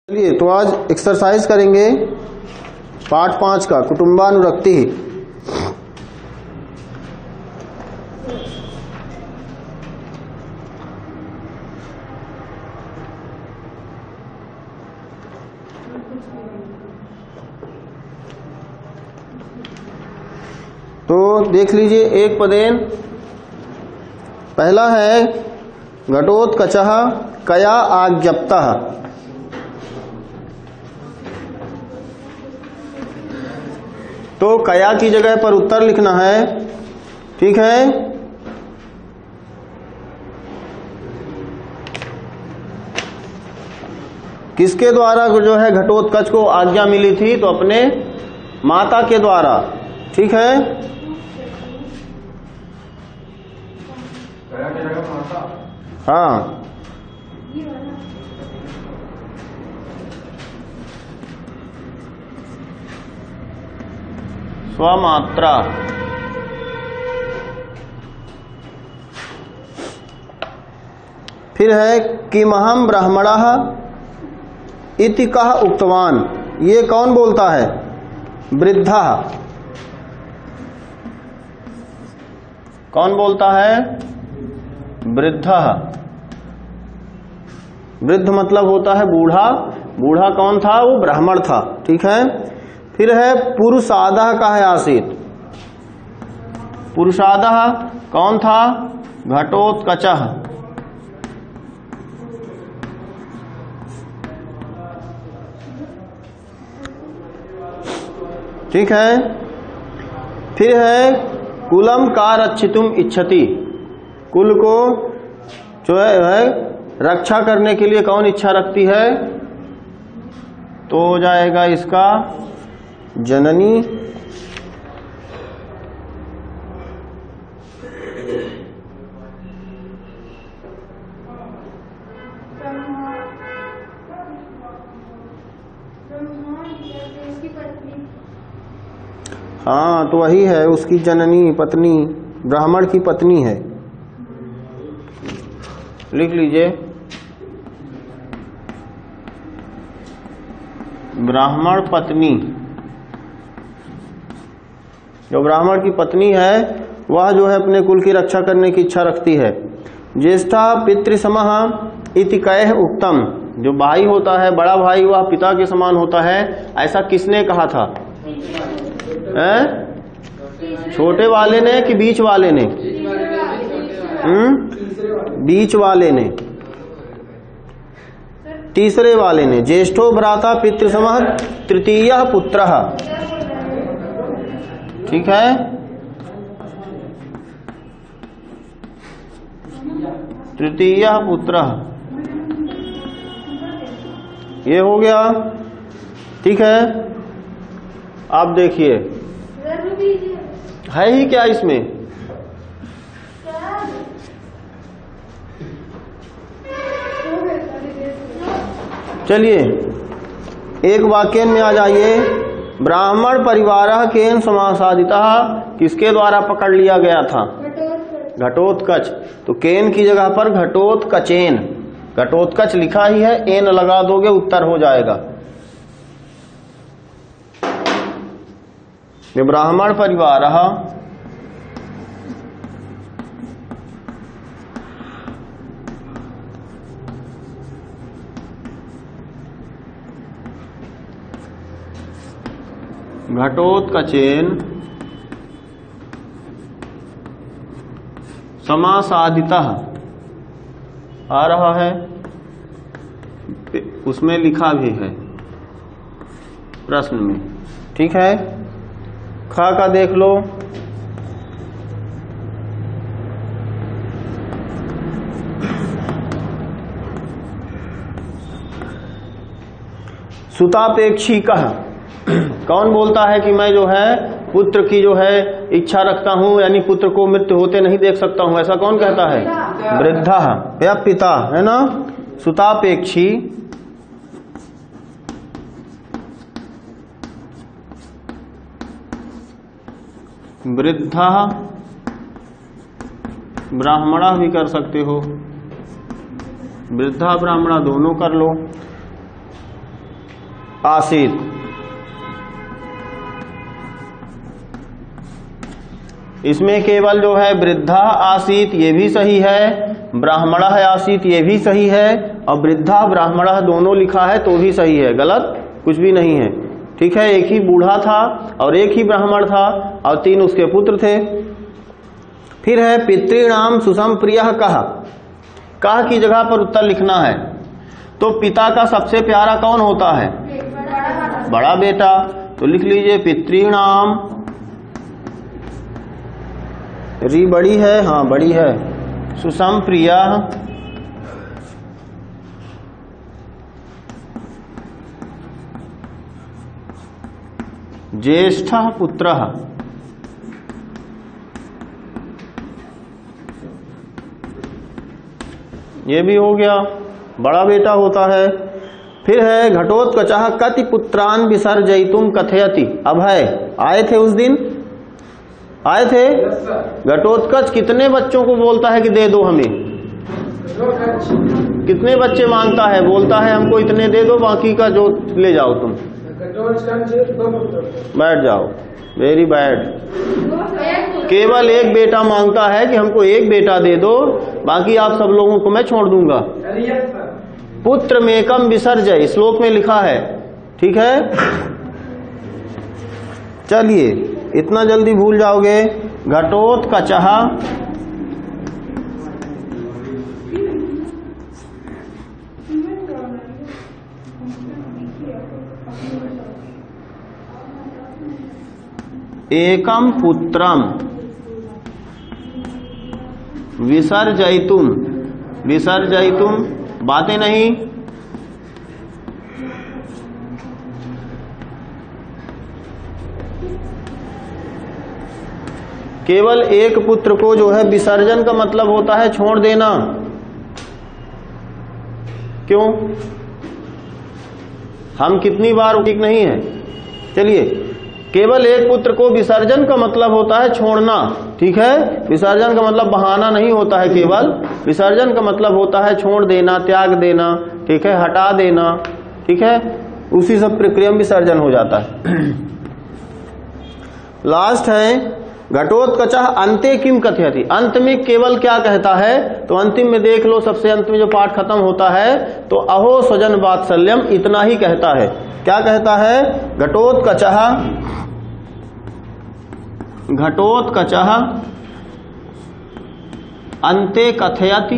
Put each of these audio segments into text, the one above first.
चलिए तो आज एक्सरसाइज करेंगे पार्ट 5 का कुटुंबानुरक्ति। तो देख लीजिए एक पदेन पहला है घटोत्कचः कया आज्ञप्तः। तो कया की जगह पर उत्तर लिखना है, ठीक है। किसके द्वारा जो है घटोत्कच को आज्ञा मिली थी? तो अपने माता के द्वारा, ठीक है। हाँ, स्वमात्रा। फिर है किमहम ब्राह्मणः इति कः उक्तवान। ये कौन बोलता है? वृद्धः। कौन बोलता है? वृद्धः। वृद्ध मतलब होता है बूढ़ा। बूढ़ा कौन था? वो ब्राह्मण था, ठीक है। फिर है पुरुषादः कः आसीत्। पुरुषादः कौन था? घटोत्कचः। ठीक है। फिर है कुलम का रक्षितुम इच्छति। कुल को जो है रक्षा करने के लिए कौन इच्छा रखती है? तो हो जाएगा इसका जननी। हाँ, तो वही है उसकी जननी, पत्नी, ब्राह्मण की पत्नी है। लिख लीजिए ब्राह्मण पत्नी। जो ब्राह्मण की पत्नी है वह जो है अपने कुल की रक्षा करने की इच्छा रखती है। ज्येष्ठा पितृसमः इति कयः उक्तम। जो भाई होता है, बड़ा भाई, वह पिता के समान होता है, ऐसा किसने कहा था? छोटे वाले ने कि बीच वाले ने? बीच वाले ने, तीसरे वाले ने। ज्येष्ठो भ्राता पितृसमः तृतीयः पुत्रः, ठीक है। तृतीयः पुत्रः, ये हो गया, ठीक है। आप देखिए है ही क्या इसमें? चलिए एक वाक्य में आ जाइए। ब्राह्मण परिवारः केन समासादितः। किसके द्वारा पकड़ लिया गया था? घटोत्कच। तो केन की जगह पर घटोत्कचेन। घटोत्कच लिखा ही है, एन लगा दोगे उत्तर हो जाएगा। ब्राह्मण परिवारः घटोत्कचेन समासादितः आ रहा है, उसमें लिखा भी है प्रश्न में, ठीक है। खा का देख लो। सुतापेक्षी कह। कौन बोलता है कि मैं जो है पुत्र की जो है इच्छा रखता हूं, यानी पुत्र को मृत्यु होते नहीं देख सकता हूं? ऐसा कौन कहता है? वृद्धः या पिता, है ना। सुतापेक्षी वृद्धः ब्राह्मणा भी कर सकते हो, वृद्धा ब्राह्मणा दोनों कर लो। आसीत। इसमें केवल जो है वृद्धा आसीत ये भी सही है, ब्राह्मणः आसीत ये भी सही है, और वृद्धा ब्राह्मणः दोनों लिखा है तो भी सही है, गलत कुछ भी नहीं है। ठीक है, एक ही बूढ़ा था और एक ही ब्राह्मण था और 3 उसके पुत्र थे। फिर है पितृणाम सुसंप्रियः कह की जगह पर उत्तर लिखना है। तो पिता का सबसे प्यारा कौन होता है? बड़ा बेटा। तो लिख लीजिए पितृणाम, री बड़ी है, हाँ बड़ी है, सुसंप्रियः ज्येष्ठः पुत्रः। ये भी हो गया, बड़ा बेटा होता है। फिर है घटोत्कचः कति पुत्रान विसर्जयितुम कथयति। अभय आए थे उस दिन, आए थे। घटोत्कच कितने बच्चों को बोलता है कि दे दो हमें? कितने बच्चे मांगता है? बोलता है हमको इतने दे दो, बाकी का जो ले जाओ तुम। बैठ जाओ, वेरी बैड। केवल एक बेटा मांगता है कि हमको एक बेटा दे दो, बाकी आप सब लोगों को मैं छोड़ दूंगा। पुत्र मेकम विसर्जय श्लोक में लिखा है। ठीक है, चलिए इतना जल्दी भूल जाओगे। घटोत्कचः एकम पुत्रम विसर्जयितुम, विसर्जयितुम बातें नहीं, केवल एक पुत्र को जो है विसर्जन का मतलब होता है छोड़ देना। क्यों? हम कितनी बार, ठीक नहीं है। चलिए, केवल एक पुत्र को विसर्जन का मतलब होता है छोड़ना। ठीक है, विसर्जन का मतलब बहाना नहीं होता है, केवल विसर्जन का मतलब होता है छोड़ देना, त्याग देना। ठीक है, हटा देना। ठीक है, उसी सब प्रक्रिया में विसर्जन हो जाता है। लास्ट है घटोत्कचः अन्ते किम कथयति। अंत में केवल क्या कहता है? तो अंतिम में देख लो, सबसे अंत में जो पाठ खत्म होता है तो अहो स्वजन वात्सल्यम इतना ही कहता है। क्या कहता है? घटोत्कचः, घटोत्कचः अन्ते कथयति।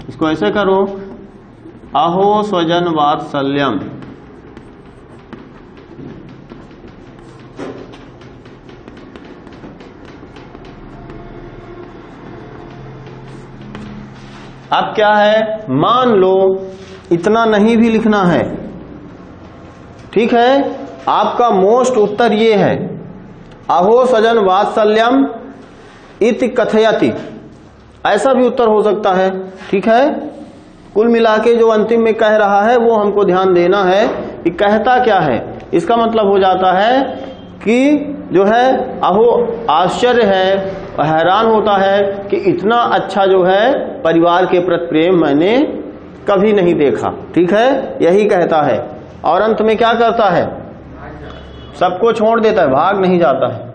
इसको ऐसे करो, अहो स्वजन वात्सल्यम। अब क्या है? मान लो इतना नहीं भी लिखना है। ठीक है, आपका मोस्ट उत्तर ये है, अहो स्वजन वात्सल्यम इति कथयति। ऐसा भी उत्तर हो सकता है। ठीक है, कुल मिला के जो अंतिम में कह रहा है वो हमको ध्यान देना है कि कहता क्या है। इसका मतलब हो जाता है कि जो है अहो आश्चर्य है, हैरान होता है कि इतना अच्छा जो है परिवार के प्रति प्रेम मैंने कभी नहीं देखा। ठीक है, यही कहता है। और अंत में क्या करता है? सबको छोड़ देता है, भाग नहीं जाता है,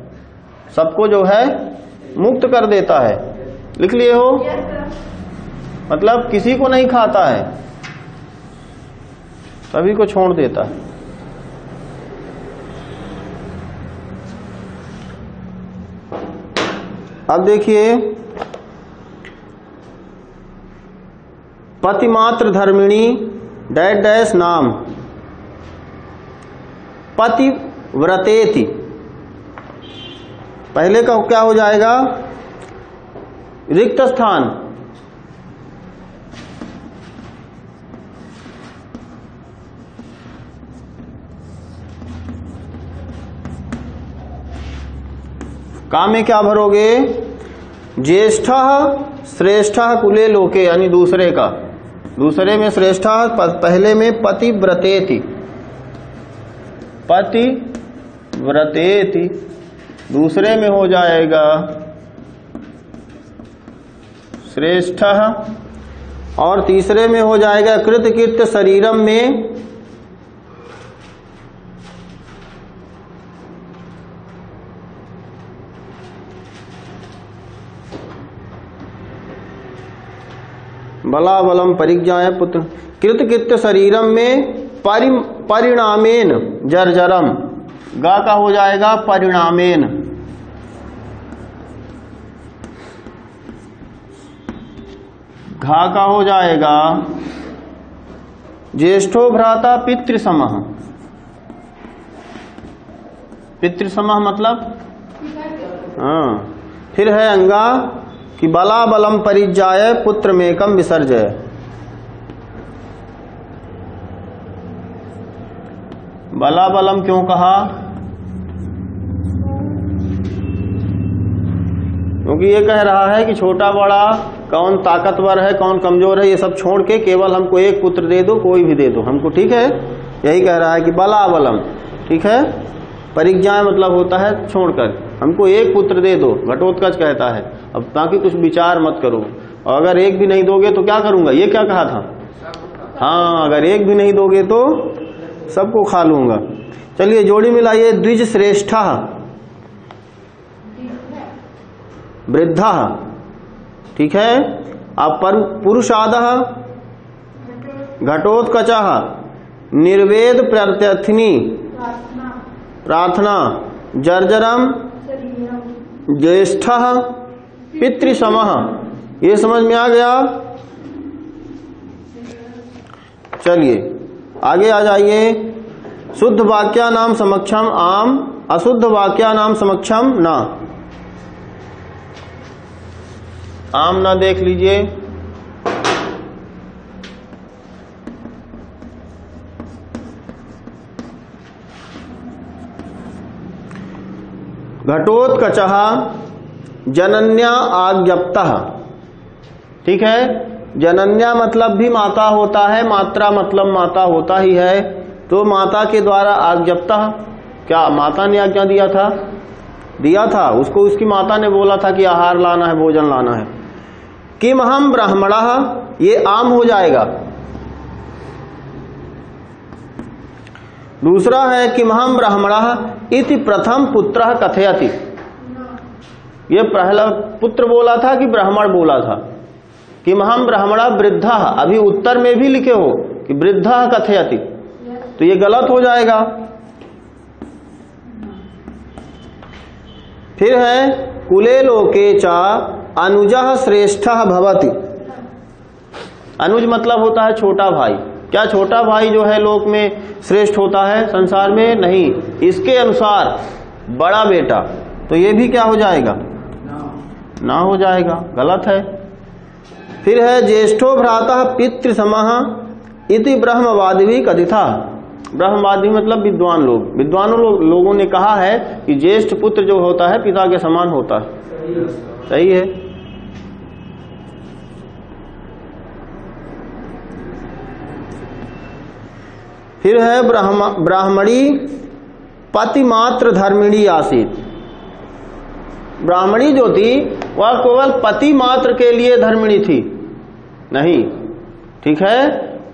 सबको जो है मुक्त कर देता है। लिख लिए हो? मतलब किसी को नहीं खाता है, सभी को छोड़ देता है। अब देखिए, पतिमात्र धर्मिणी डैश डैश नाम पतिव्रतेति। पहले का क्या हो जाएगा? रिक्त स्थान, काम में क्या भरोगे? ज्येष्ठ श्रेष्ठ कुले लोके, यानी दूसरे का, दूसरे में श्रेष्ठ, पहले में पतिव्रतेति, पतिव्रतेति, दूसरे में हो जाएगा श्रेष्ठ, और तीसरे में हो जाएगा कृतकृत्य शरीरम में बलाबलम परिज्ञाय पुत्र। कृतकृत्य शरीरम में परिणामेन जर्जरम, गा का हो जाएगा परिणामेन, घा का हो जाएगा ज्येष्ठो भ्राता पितृसमः। पितृसमः मतलब हाँ। फिर है अंगा कि बलाबलम परिज्याय पुत्र मेकम विसर्जय। बलाबलम क्यों कहा? क्योंकि ये कह रहा है कि छोटा बड़ा कौन ताकतवर है कौन कमजोर है ये सब छोड़ के केवल हमको एक पुत्र दे दो, कोई भी दे दो हमको, ठीक है। यही कह रहा है कि बलाबलम, ठीक है। परिज्ञा मतलब होता है छोड़कर, हमको एक पुत्र दे दो, घटोत्कच कहता है। अब ताकि कुछ विचार मत करो, और अगर एक भी नहीं दोगे तो क्या करूंगा, ये क्या कहा था? हाँ, अगर एक भी नहीं दोगे तो सबको खा लूंगा। चलिए जोड़ी मिलाइए। द्विज श्रेष्ठ वृद्धा, ठीक है। अब पुरुषादः घटोत्कच निर्वेद प्रत्यर्थिनी प्रार्थना जर्जरम ज्येष्ठ पितृसमः। ये समझ में आ गया? चलिए आगे आ जाइए। शुद्ध वाक्या नाम समक्षम आम, अशुद्ध वाक्या नाम समक्षम ना। आम ना देख लीजिए। घटोत्कचः जनन्या आज्ञप्तः, ठीक है। जनन्या मतलब भी माता होता है, मात्रा मतलब माता होता ही है। तो माता के द्वारा आज्ञप्तः, क्या माता ने आज्ञा दिया था उसको, उसकी माता ने बोला था कि आहार लाना है, भोजन लाना है। किम हम ब्राह्मणः, ये आम हो जाएगा। दूसरा है किमहम ब्राह्मणः इति प्रथम पुत्रः कथयति। ये पहला पुत्र बोला था कि ब्राह्मण बोला था? किमहम ब्राह्मणः वृद्धः, अभी उत्तर में भी लिखे हो कि वृद्धः कथयति, तो ये गलत हो जाएगा। फिर है कुले लोके च अनुजः श्रेष्ठः भवति। अनुज मतलब होता है छोटा भाई। क्या छोटा भाई जो है लोक में श्रेष्ठ होता है संसार में? नहीं, इसके अनुसार बड़ा बेटा। तो ये भी क्या हो जाएगा? ना हो जाएगा, गलत है। फिर है ज्येष्ठो भ्राता पितृसमः इति ब्रह्मवादी कथिता। ब्रह्मवादी मतलब विद्वान लोग, विद्वानों लोगों ने कहा है कि ज्येष्ठ पुत्र जो होता है पिता के समान होता है। सही है। फिर है ब्राह्मणी पतिमात्र धर्मिणी आसीत। ब्राह्मणी जो थी वह केवल पति मात्र के लिए धर्मिणी थी नहीं, ठीक है।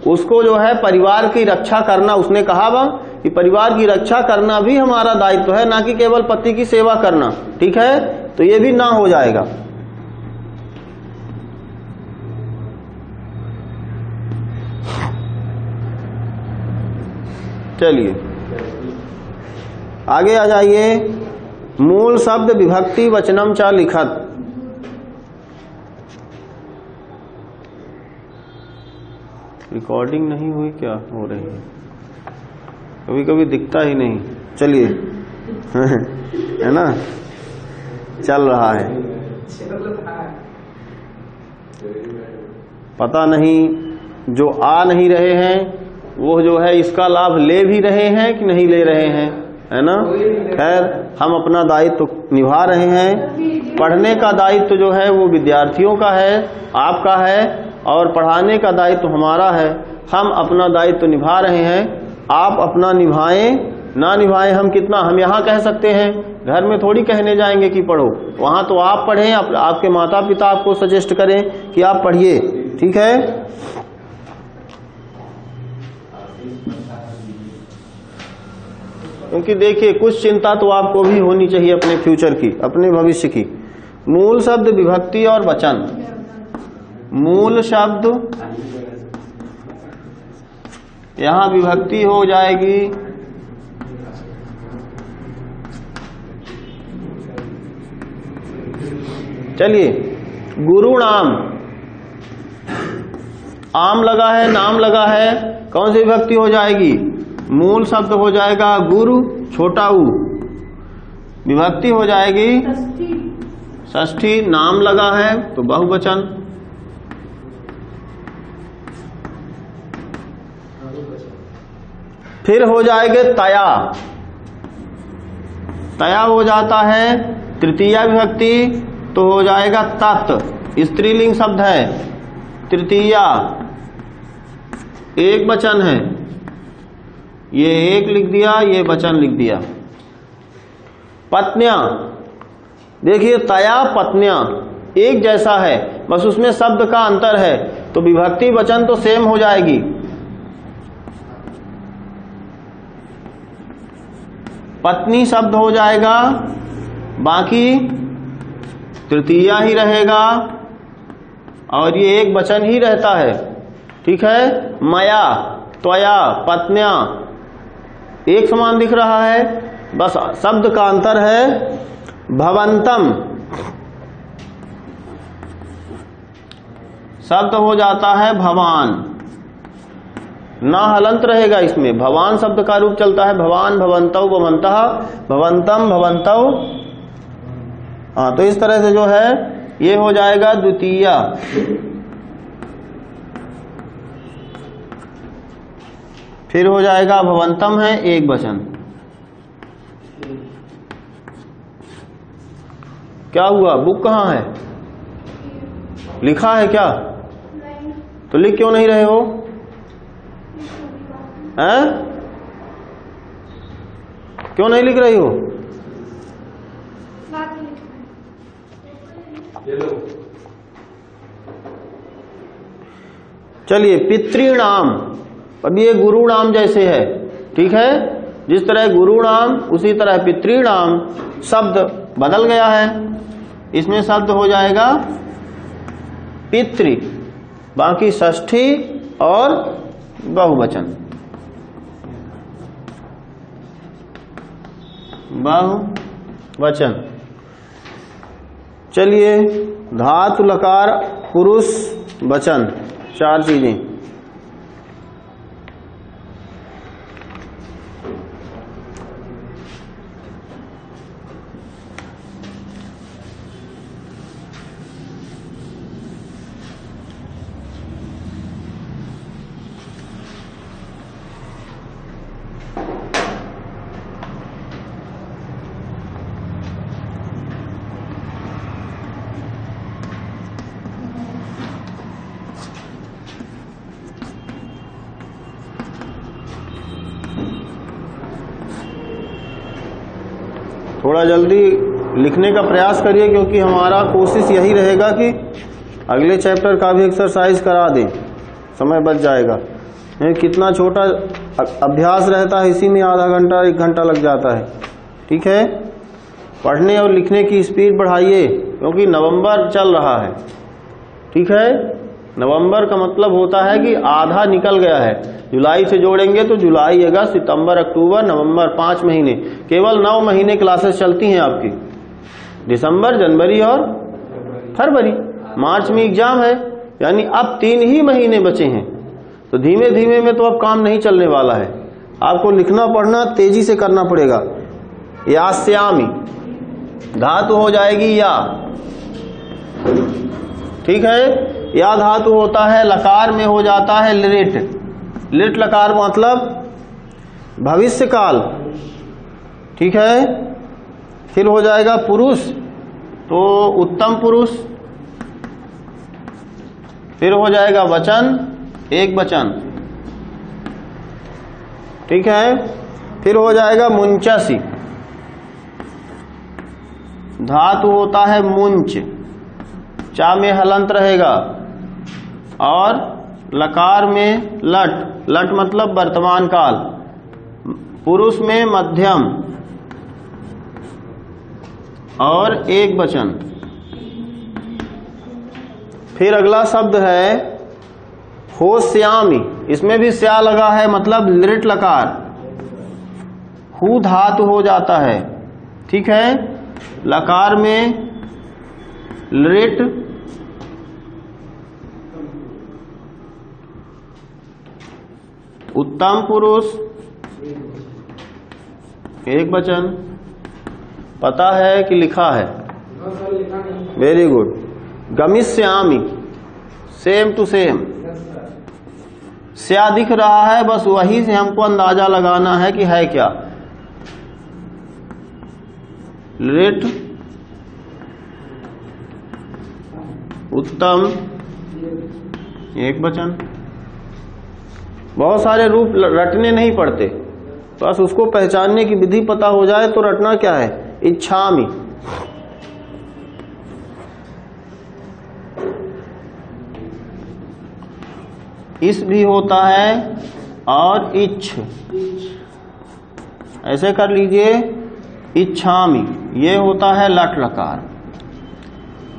उसको जो है परिवार की रक्षा करना, उसने कहा वह कि परिवार की रक्षा करना भी हमारा दायित्व है, ना कि केवल पति की सेवा करना, ठीक है। तो ये भी ना हो जाएगा। चलिए आगे आ जाइए। मूल शब्द विभक्ति वचनम चा लिखत। रिकॉर्डिंग नहीं हुई क्या? हो रही है, कभी कभी दिखता ही नहीं। चलिए है ना, चल रहा है। पता नहीं जो आ नहीं रहे हैं वो जो है इसका लाभ ले भी रहे हैं कि नहीं ले रहे हैं, है ना। खैर हम अपना दायित्व निभा रहे हैं। पढ़ने का दायित्व जो है वो विद्यार्थियों का है, आपका है, और पढ़ाने का दायित्व हमारा है। हम अपना दायित्व निभा रहे हैं, आप अपना निभाएं ना निभाए हम कितना, हम यहाँ कह सकते हैं, घर में थोड़ी कहने जाएंगे कि पढ़ो, वहां तो आप पढ़ें, आपके माता पिता आपको सजेस्ट करें कि आप पढ़िए। ठीक है, क्योंकि देखिए कुछ चिंता तो आपको भी होनी चाहिए अपने फ्यूचर की, अपने भविष्य की। मूल शब्द, विभक्ति और वचन। मूल शब्द, यहां विभक्ति हो जाएगी, चलिए गुरु नाम, आम लगा है, नाम लगा है, कौन सी विभक्ति हो जाएगी? मूल शब्द हो जाएगा गुरु, छोटा ऊ, विभक्ति हो जाएगी षष्ठी, नाम लगा है तो बहुवचन। फिर हो जाएंगे तया, तया हो जाता है तृतीया विभक्ति, तो हो जाएगा तत्, स्त्रीलिंग शब्द है, तृतीया, एक वचन है, ये एक लिख दिया, ये वचन लिख दिया। पत्न्या, देखिए तया पत्न्या एक जैसा है, बस उसमें शब्द का अंतर है, तो विभक्ति वचन तो सेम हो जाएगी। पत्नी शब्द हो जाएगा, बाकी तृतीया ही रहेगा और ये एक वचन ही रहता है। ठीक है, मया, त्वया, पत्न्या एक समान दिख रहा है, बस शब्द का अंतर है। भवंतम शब्द हो जाता है भवान, ना हलंत रहेगा इसमें, भवान शब्द का रूप चलता है, भवान, भवंतौ, भवंतः, भवंतम, भवंतौ। हाँ, तो इस तरह से जो है ये हो जाएगा द्वितीया। फिर हो जाएगा भवंतम है एक वचन। क्या हुआ, बुक कहाँ है? लिखा है क्या? तो लिख क्यों नहीं रहे हो? हैं? क्यों नहीं लिख रही हो? चलिए, पितृनाम, अब ये गुरु नाम जैसे है, ठीक है, जिस तरह गुरु नाम उसी तरह पितृनाम, शब्द बदल गया है, इसमें शब्द हो जाएगा पितृ, बाकी षष्ठी और बहुवचन, बहुवचन। चलिए, धातु लकार पुरुष वचन, चार चीजें। थोड़ा जल्दी लिखने का प्रयास करिए, क्योंकि हमारा कोशिश यही रहेगा कि अगले चैप्टर का भी एक्सरसाइज करा दें, समय बच जाएगा। कितना छोटा अभ्यास रहता है, इसी में आधा घंटा 1 घंटा लग जाता है। ठीक है, पढ़ने और लिखने की स्पीड बढ़ाइए, क्योंकि नवंबर चल रहा है। ठीक है, नवंबर का मतलब होता है कि आधा निकल गया है। जुलाई से जोड़ेंगे तो जुलाई, अगस्त, सितंबर, अक्टूबर, नवंबर, 5 महीने, केवल 9 महीने क्लासेस चलती हैं आपकी। दिसंबर, जनवरी और फरवरी, मार्च में एग्जाम है, यानी अब 3 ही महीने बचे हैं। तो धीमे धीमे में तो अब काम नहीं चलने वाला है, आपको लिखना पढ़ना तेजी से करना पड़ेगा। यास्यामि, धातु हो जाएगी या, ठीक है, या धातु होता है लकार में हो जाता है लिट, लिट लकार मतलब भविष्य काल। ठीक है, फिर हो जाएगा पुरुष, तो उत्तम पुरुष, फिर हो जाएगा वचन, एक वचन। ठीक है, फिर हो जाएगा मुंचसी, धातु होता है मुंच, चा में हलंत रहेगा, और लकार में लट, लट मतलब वर्तमान काल, पुरुष में मध्यम और एक वचन। फिर अगला शब्द है होश्यामि, इसमें भी स्या लगा है, मतलब लिट लकार, हु धातु हो जाता है, ठीक है। लकार में लिट, उत्तम पुरुष, एक वचन, पता है कि लिखा है, वेरी गुड। गमिष्यामि, सेम टू सेम, स्या दिख रहा है, बस वही से हमको अंदाजा लगाना है कि है क्या। लिट, उत्तम, एक वचन। बहुत सारे रूप रटने नहीं पड़ते, बस उसको पहचानने की विधि पता हो जाए तो रटना क्या है, इच्छामि। इस भी होता है और इच्छ, ऐसे कर लीजिए, इच्छामि, ये होता है लट लकार।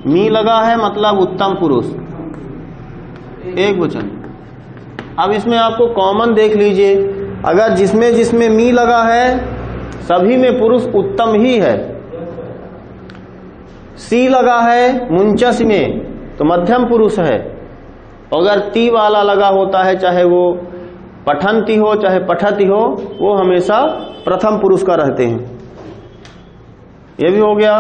मी लगा है मतलब उत्तम पुरुष, एक वचन। अब इसमें आपको कॉमन देख लीजिए, अगर जिसमें जिसमें मी लगा है सभी में पुरुष उत्तम ही है। सी लगा है मुंचस में तो मध्यम पुरुष है। अगर ती वाला लगा होता है, चाहे वो पठंती हो चाहे पठती हो, वो हमेशा प्रथम पुरुष का रहते हैं। ये भी हो गया।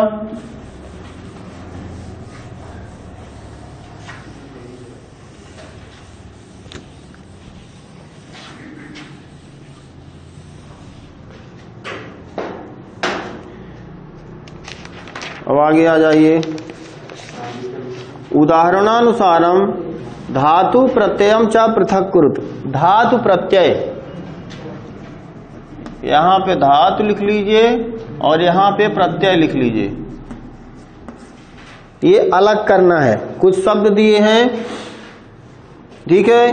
अब आगे आ जाइए। उदाहरणानुसारम धातु प्रत्ययम च पृथक कुरुत। धातु प्रत्यय, यहां पे धातु लिख लीजिए और यहां पे प्रत्यय लिख लीजिए। ये अलग करना है। कुछ शब्द दिए हैं, ठीक है,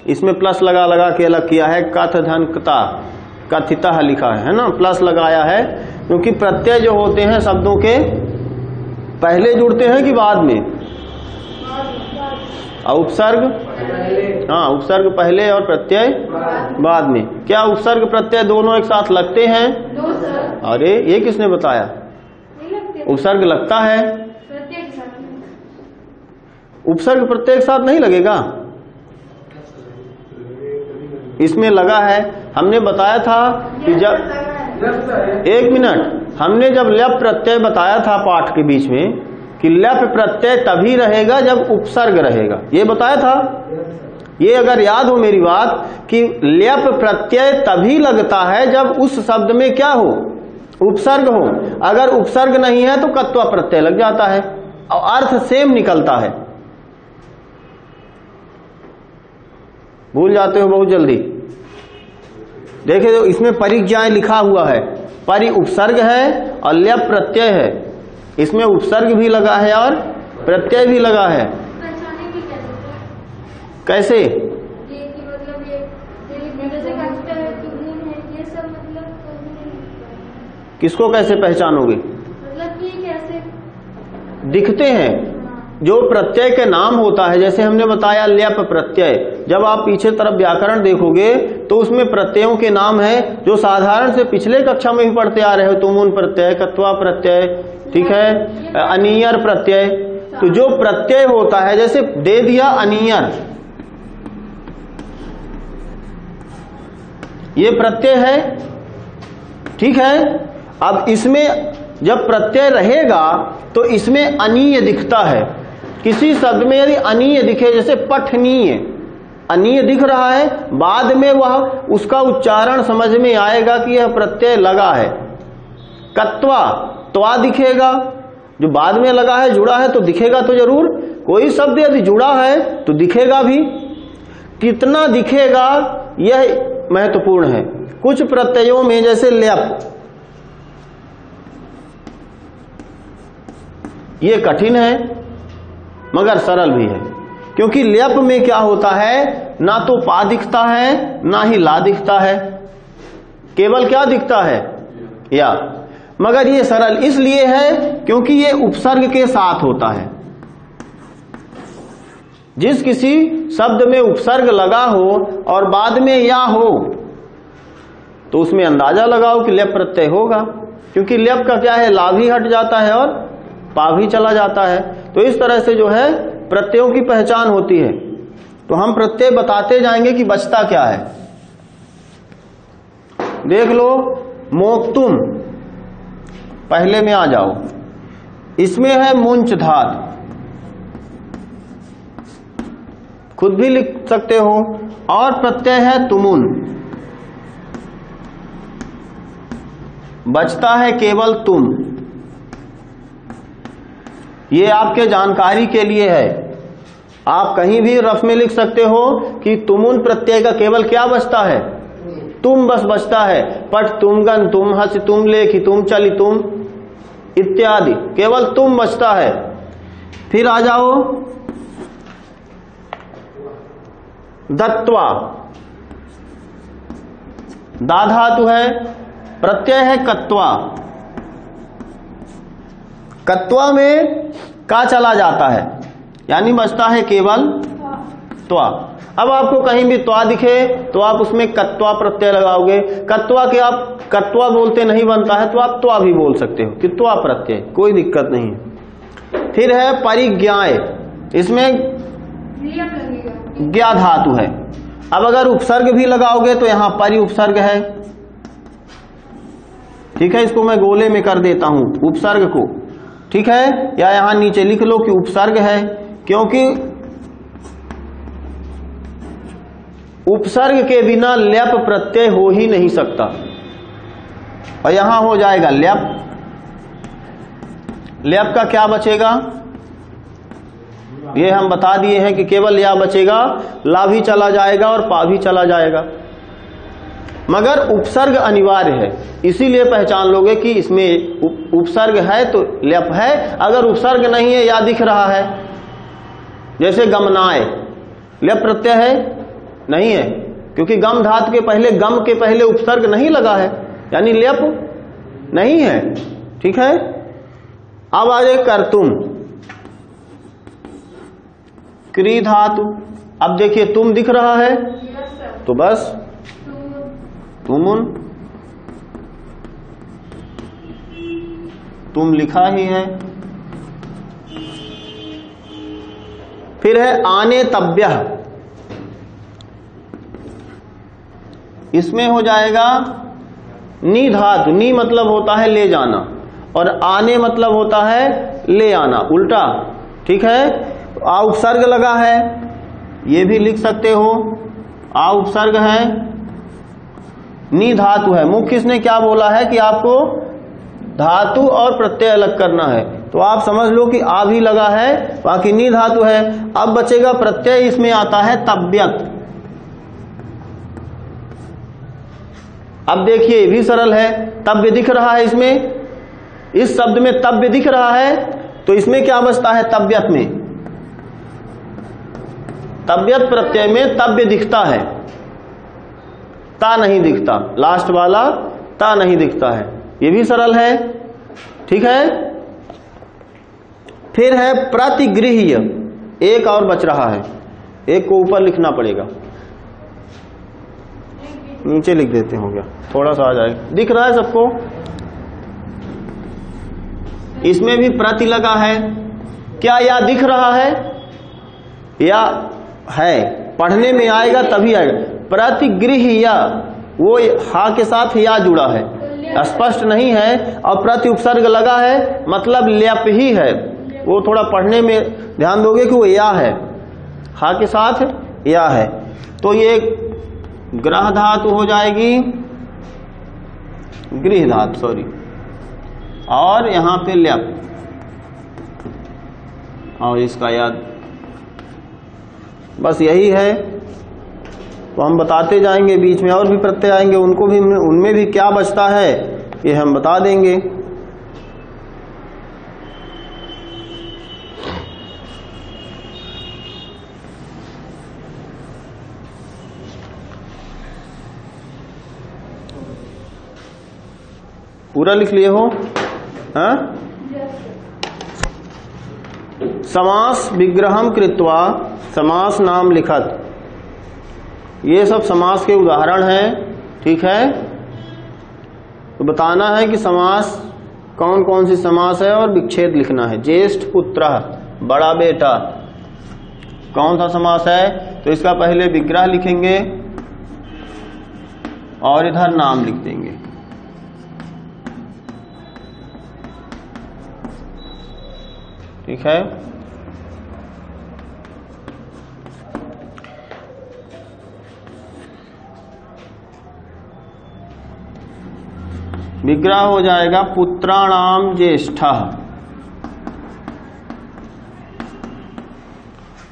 इसमें प्लस लगा लगा के अलग किया है। कथ धनकता, कथिता लिखा है ना, प्लस लगाया है, क्योंकि प्रत्यय जो होते हैं शब्दों के पहले जुड़ते हैं कि बाद में, और उपसर्ग, हाँ, उपसर्ग पहले और प्रत्यय बाद में। क्या उपसर्ग प्रत्यय दोनों एक साथ लगते हैं? अरे ये किसने बताया? उपसर्ग लगता है, उपसर्ग प्रत्यय एक साथ नहीं लगेगा। इसमें लगा है, हमने बताया था कि जब, एक मिनट, हमने जब ल्यप प्रत्यय बताया था पाठ के बीच में कि ल्यप प्रत्यय तभी रहेगा जब उपसर्ग रहेगा, ये बताया था। ये अगर याद हो मेरी बात कि ल्यप प्रत्यय तभी लगता है जब उस शब्द में क्या हो, उपसर्ग हो। अगर उपसर्ग नहीं है तो कत्वा प्रत्यय लग जाता है और अर्थ सेम निकलता है। भूल जाते हो बहुत जल्दी। देखे तो इसमें परिज्ञाय लिखा हुआ है, परि उपसर्ग है और ल्यप प्रत्यय है। इसमें उपसर्ग भी लगा है और प्रत्यय भी लगा है। कैसे? किसको कैसे पहचानोगे? मतलब कि कैसे दिखते हैं, जो प्रत्यय के नाम होता है। जैसे हमने बताया ल्यप प्रत्यय, जब आप पीछे तरफ व्याकरण देखोगे तो उसमें प्रत्ययों के नाम है जो साधारण से पिछले कक्षा में भी पढ़ते आ रहे हो। तुमुन प्रत्यय, कत्वा प्रत्यय, ठीक है, अनियर प्रत्यय। तो जो प्रत्यय होता है, जैसे दे दिया अनियर, ये प्रत्यय है, ठीक है। अब इसमें जब प्रत्यय रहेगा तो इसमें अनीय दिखता है। किसी शब्द में यदि अनीय दिखे, जैसे पठनीय, अनीय दिख रहा है, बाद में वह उसका उच्चारण समझ में आएगा कि यह प्रत्यय लगा है। कत्वा, त्वा दिखेगा, जो बाद में लगा है, जुड़ा है तो दिखेगा तो जरूर। कोई शब्द यदि जुड़ा है तो दिखेगा भी। कितना दिखेगा यह महत्वपूर्ण है। कुछ प्रत्ययों में जैसे ल्यप, ये कठिन है मगर सरल भी है, क्योंकि ल्यप में क्या होता है, ना तो पा दिखता है ना ही ला दिखता है, केवल क्या दिखता है, या। मगर ये सरल इसलिए है क्योंकि ये उपसर्ग के साथ होता है। जिस किसी शब्द में उपसर्ग लगा हो और बाद में या हो तो उसमें अंदाजा लगाओ कि ल्यप प्रत्यय होगा, क्योंकि ल्यप का क्या है, ला भी हट जाता है और पा भी चला जाता है। तो इस तरह से जो है प्रत्ययों की पहचान होती है। तो हम प्रत्यय बताते जाएंगे कि बचता क्या है। देख लो, मोक्तुम, पहले में आ जाओ, इसमें है मुंच धातु, खुद भी लिख सकते हो, और प्रत्यय है तुमुन, बचता है केवल तुम। ये आपके जानकारी के लिए है, आप कहीं भी रफ में लिख सकते हो कि तुमुन प्रत्यय का केवल क्या बचता है, तुम बस बचता है। पट तुम गन तुम हंस तुम लेखी तुम चली तुम इत्यादि, केवल तुम बचता है। फिर आ जाओ, दत्वा, दा धातु है, प्रत्यय है कत्वा, कत्वा में का चला जाता है, यानी बचता है केवल त्वा। अब आपको कहीं भी त्वा दिखे तो आप उसमें कत्वा प्रत्यय लगाओगे। कत्वा के आप कत्वा बोलते नहीं बनता है तो आप त्वा भी बोल सकते हो कि त्वा प्रत्यय, कोई दिक्कत नहीं है। फिर है परिज्ञाय, इसमें ज्ञा धातु है। अब अगर उपसर्ग भी लगाओगे तो यहां परि उपसर्ग है, ठीक है, इसको मैं गोले में कर देता हूं उपसर्ग को, ठीक है, या यहां नीचे लिख लो कि उपसर्ग है, क्योंकि उपसर्ग के बिना ल्यप प्रत्यय हो ही नहीं सकता। और यहां हो जाएगा ल्यप, ल्यप का क्या बचेगा, ये हम बता दिए हैं कि केवल या बचेगा, ला भी चला जाएगा और पा भी चला जाएगा। मगर उपसर्ग अनिवार्य है, इसीलिए पहचान लोगे कि इसमें उपसर्ग है तो ल्यप है। अगर उपसर्ग नहीं है, या दिख रहा है, जैसे गमनाय, ल्यप प्रत्यय है, नहीं है, क्योंकि गम धातु के पहले, गम के पहले उपसर्ग नहीं लगा है, यानी ल्यप नहीं है, ठीक है। अब आ जाए कर्तुम, क्री धातु। अब देखिए तुम दिख रहा है तो बस तुमुन, तुम लिखा ही है। फिर है आने तब्य, इसमें हो जाएगा नी धातु। नी मतलब होता है ले जाना और आने मतलब होता है ले आना, उल्टा, ठीक है। आ उपसर्ग लगा है, ये भी लिख सकते हो, आ उपसर्ग है, नी धातु है। मुख्य इसने क्या बोला है कि आपको धातु और प्रत्यय अलग करना है, तो आप समझ लो कि आ भी लगा है, बाकी नी धातु है। अब बचेगा प्रत्यय, इसमें आता है तब्यत। अब देखिए ये भी सरल है, तब्य दिख रहा है, इसमें इस शब्द में तब्य दिख रहा है, तो इसमें क्या बचता है, तब्यत में, तब्यत प्रत्यय में तब्य दिखता है, ता नहीं दिखता, लास्ट वाला ता नहीं दिखता है। ये भी सरल है, ठीक है। फिर है प्रतिगृह्य, एक और बच रहा है, एक को ऊपर लिखना पड़ेगा, नीचे लिख देते हो, गया थोड़ा सा आ जाएगा, दिख रहा है सबको। इसमें भी प्रति लगा है, क्या या दिख रहा है, या है, पढ़ने में आएगा तभी आएगा। प्रतिगृह्य, वो हा के साथ या जुड़ा है, स्पष्ट नहीं है, और प्रति उपसर्ग लगा है, मतलब ल्यप ही है। वो थोड़ा पढ़ने में ध्यान दोगे कि वो या है, हा के साथ या है, तो ये ग्रह धातु हो जाएगी, गृह धातु, सॉरी, और यहां पे ल्यप, और इसका याद, बस यही है। तो हम बताते जाएंगे, बीच में और भी प्रत्यय आएंगे, उनको भी, उनमें भी क्या बचता है ये हम बता देंगे। पूरा लिख लिए हो? हाँ? समास विग्रहम कृत्वा समास नाम लिखत, ये सब समास के उदाहरण हैं। ठीक है, तो बताना है कि समास कौन कौन सी समास है और विच्छेद लिखना है। ज्येष्ठ पुत्र, बड़ा बेटा, कौन सा समास है? तो इसका पहले विग्रह लिखेंगे और इधर नाम लिख देंगे। ठीक है, विग्रह हो जाएगा पुत्राणाम ज्येष्ठा।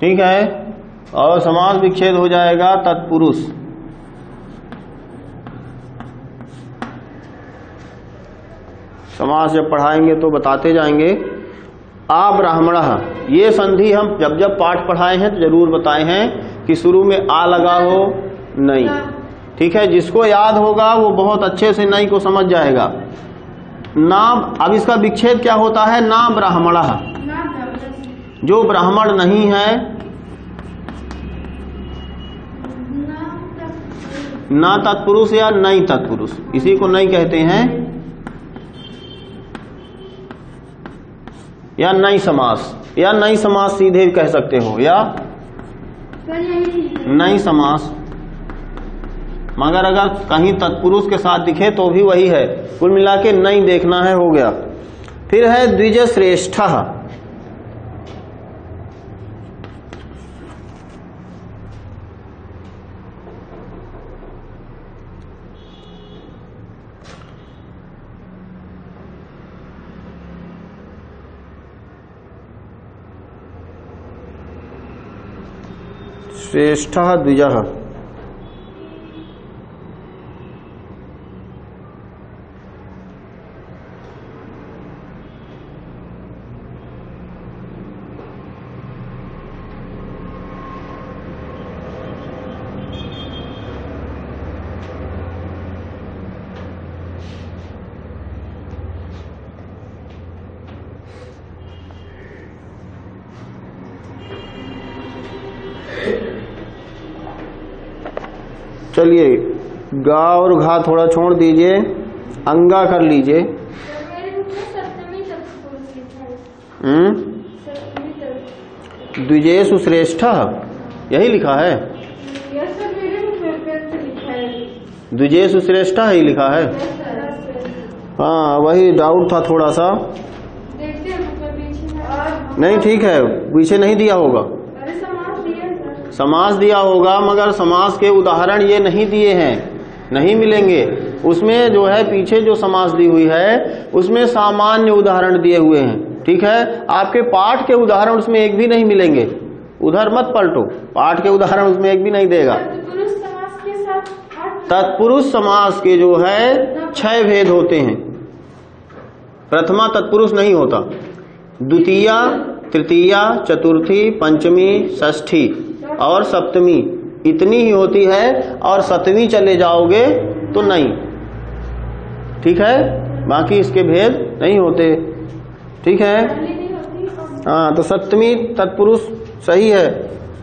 ठीक है, और समास विच्छेद हो जाएगा तत्पुरुष। समास जब पढ़ाएंगे तो बताते जाएंगे। अब्राह्मण, ये संधि हम जब जब पाठ पढ़ाए हैं तो जरूर बताए हैं कि शुरू में आ लगा हो नहीं। ठीक है, जिसको याद होगा वो बहुत अच्छे से नहीं को समझ जाएगा। ना, अब इसका विच्छेद क्या होता है? ना ब्राह्मण, जो ब्राह्मण नहीं है, ना तत्पुरुष या नहीं तत्पुरुष, इसी को नहीं कहते हैं, या नहीं समास, या नहीं समास सीधे कह सकते हो, या नहीं समास। मगर अगर कहीं तत्पुरुष के साथ दिखे तो भी वही है, कुल मिला के नहीं देखना है, हो गया। फिर है द्विज श्रेष्ठ, श्रेष्ठ द्विजः, चलिए गा और घा थोड़ा छोड़ दीजिए, अंगा कर लीजिए। द्विजेषु श्रेष्ठ, यही लिखा है, द्विजेषु श्रेष्ठ ही लिखा है। हाँ, वही डाउट था थोड़ा सा। नहीं ठीक है, पीछे नहीं दिया होगा, समास दिया होगा, मगर समास के उदाहरण ये नहीं दिए हैं, नहीं मिलेंगे उसमें। जो है पीछे जो समास दी हुई है उसमें सामान्य उदाहरण दिए हुए हैं। ठीक है, आपके पाठ के उदाहरण उसमें एक भी नहीं मिलेंगे, उधर मत पलटो, पाठ के उदाहरण उसमें एक भी नहीं देगा। तत्पुरुष समास के जो है 6 भेद होते हैं। प्रथमा तत्पुरुष नहीं होता, द्वितीया, तृतीया, चतुर्थी, पंचमी, षष्ठी और सप्तमी इतनी ही होती है, और 7वीं चले जाओगे तो नहीं। ठीक है, बाकी इसके भेद नहीं होते। ठीक है, हाँ, तो 7वीं तत्पुरुष सही है,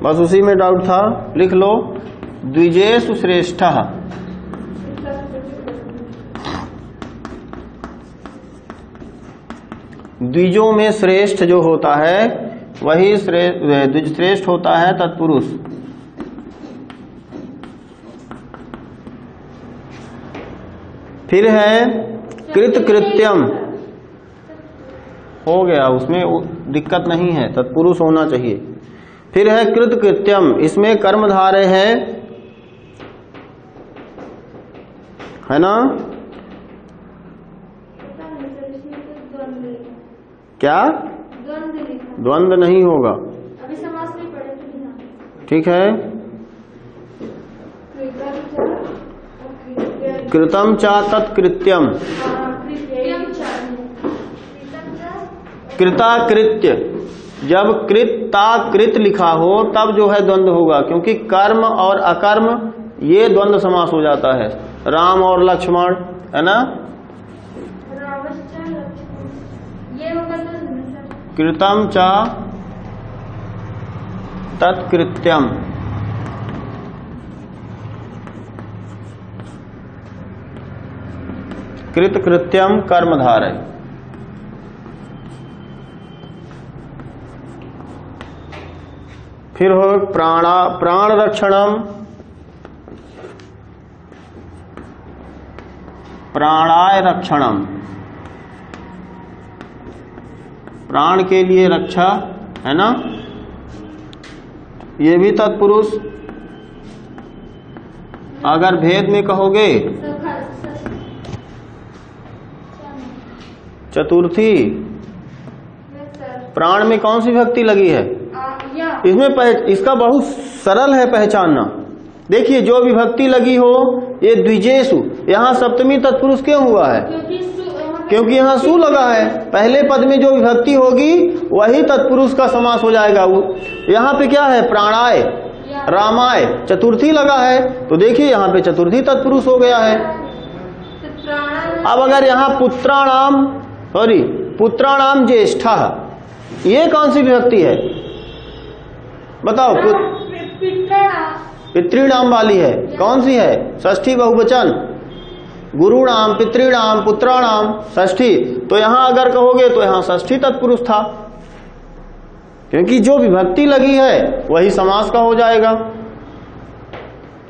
बस उसी में डाउट था, लिख लो। द्विजेषु श्रेष्ठ, द्विजों में श्रेष्ठ जो होता है वही द्विज श्रेष्ठ होता है तत्पुरुष। फिर है कृत कृत्यम, हो गया, उसमें दिक्कत नहीं है, तत्पुरुष होना चाहिए। फिर है कृत कृत्यम, इसमें कर्मधारय है ना? क्या? द्वंद्व नहीं होगा। अभी समास नहीं पढ़े। ठीक है, कृतम चा तत्कृत्यम, कृताकृत्य। जब कृताकृत लिखा हो तब जो है द्वंद्व होगा, क्योंकि कर्म और अकर्म ये द्वंद्व समास हो जाता है। राम और लक्ष्मण, है ना। कृतम चा तत्कृत्यम, कृतकृत्यम कर्मधारय। फिर हो प्राण रक्षणम, प्राणाय रक्षणम, प्राण के लिए रक्षा, है ना। ये भी तत्पुरुष। अगर भेद में कहोगे चतुर्थी, प्राण में कौन सी विभक्ति लगी है? इसमें इसका बहुत सरल है पहचानना। देखिए जो विभक्ति लगी हो ये द्विजेषु, यहाँ सप्तमी तत्पुरुष क्यों हुआ है? क्योंकि यहाँ सु लगा है। पहले पद में जो विभक्ति होगी वही तत्पुरुष का समास हो जाएगा। यहाँ पे क्या है? प्राणाय, रामाय, चतुर्थी लगा है, तो देखिए यहाँ पे चतुर्थी तत्पुरुष हो गया है। अब अगर यहाँ पुत्राणाम ज्येष्ठा, ये कौन सी विभक्ति है बताओ? पितृणाम वाली है। कौन सी है? षष्ठी बहुवचन। गुरुणाम, पितृणाम, पुत्राणाम, षष्ठी। तो यहां अगर कहोगे तो यहां षष्ठी तत्पुरुष था, क्योंकि जो विभक्ति लगी है वही समास का हो जाएगा।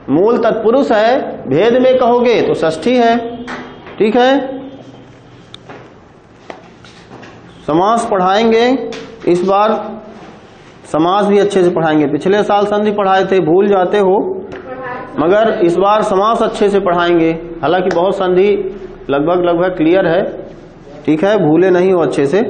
मूल तत्पुरुष है, भेद में कहोगे तो षष्ठी है। ठीक है, समास पढ़ाएंगे इस बार। समास भी अच्छे से पढ़ाएंगे। पिछले साल संधि पढ़ाए थे, भूल जाते हो, मगर इस बार समास अच्छे से पढ़ाएंगे। हालांकि बहुत संधि लगभग क्लियर है। ठीक है, भूले नहीं हो अच्छे से।